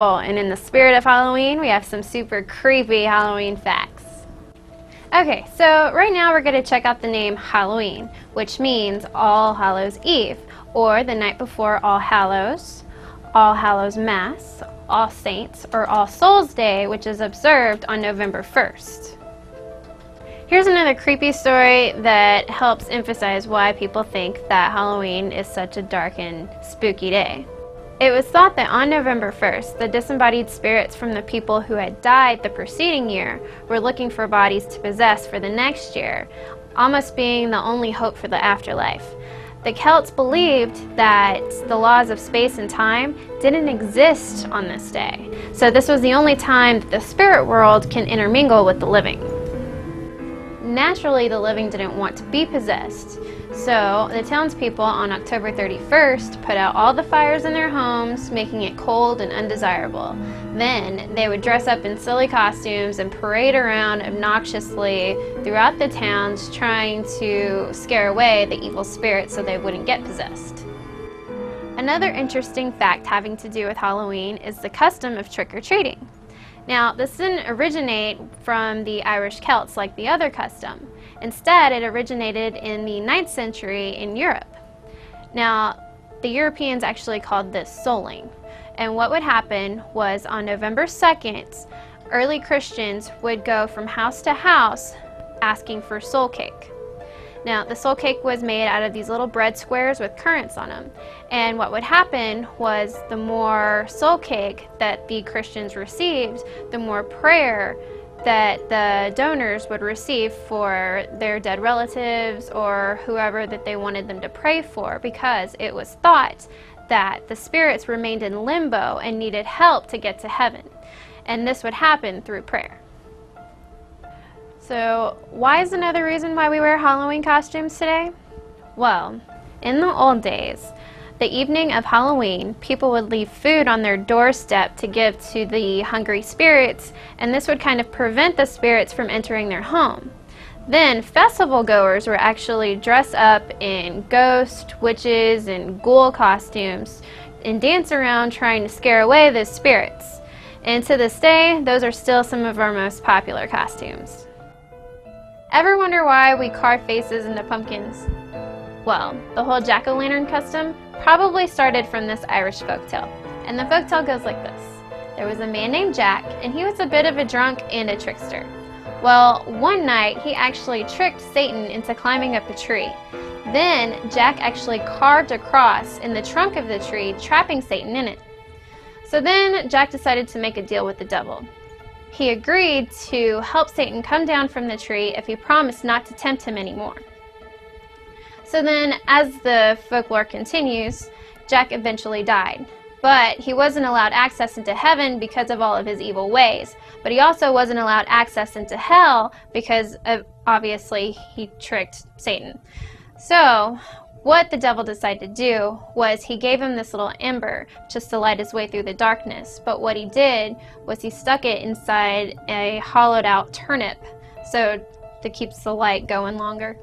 And in the spirit of Halloween, we have some super creepy Halloween facts. Okay, so right now we're going to check out the name Halloween, which means All Hallows Eve, or the night before All Hallows, All Hallows Mass, All Saints, or All Souls Day, which is observed on November 1st. Here's another creepy story that helps emphasize why people think that Halloween is such a dark and spooky day. It was thought that on November 1st, the disembodied spirits from the people who had died the preceding year were looking for bodies to possess for the next year, almost being the only hope for the afterlife. The Celts believed that the laws of space and time didn't exist on this day, so this was the only time that the spirit world can intermingle with the living. Naturally, the living didn't want to be possessed, so the townspeople on October 31st put out all the fires in their homes, making it cold and undesirable. Then they would dress up in silly costumes and parade around obnoxiously throughout the towns, trying to scare away the evil spirits so they wouldn't get possessed. Another interesting fact having to do with Halloween is the custom of trick-or-treating. Now, this didn't originate from the Irish Celts like the other custom. Instead, it originated in the 9th century in Europe. Now, the Europeans actually called this souling. And what would happen was on November 2nd, early Christians would go from house to house asking for soul cake. Now, the soul cake was made out of these little bread squares with currants on them. And what would happen was the more soul cake that the Christians received, the more prayer that the donors would receive for their dead relatives or whoever that they wanted them to pray for, because it was thought that the spirits remained in limbo and needed help to get to heaven. And this would happen through prayer. So, why is another reason why we wear Halloween costumes today? Well, in the old days, the evening of Halloween, people would leave food on their doorstep to give to the hungry spirits, and this would kind of prevent the spirits from entering their home. Then, festival goers were actually dressed up in ghost, witches, and ghoul costumes and dance around trying to scare away the spirits. And to this day, those are still some of our most popular costumes. Ever wonder why we carve faces into pumpkins? Well, the whole jack-o'-lantern custom probably started from this Irish folktale. And the folktale goes like this. There was a man named Jack, and he was a bit of a drunk and a trickster. Well, one night he actually tricked Satan into climbing up a tree. Then Jack actually carved a cross in the trunk of the tree, trapping Satan in it. So then Jack decided to make a deal with the devil. He agreed to help Satan come down from the tree if he promised not to tempt him anymore. So then, as the folklore continues, Jack eventually died. But he wasn't allowed access into heaven because of all of his evil ways. But he also wasn't allowed access into hell because of, obviously, he tricked Satan. So, what the devil decided to do was he gave him this little ember just to light his way through the darkness. But what he did was he stuck it inside a hollowed out turnip so that keeps the light going longer.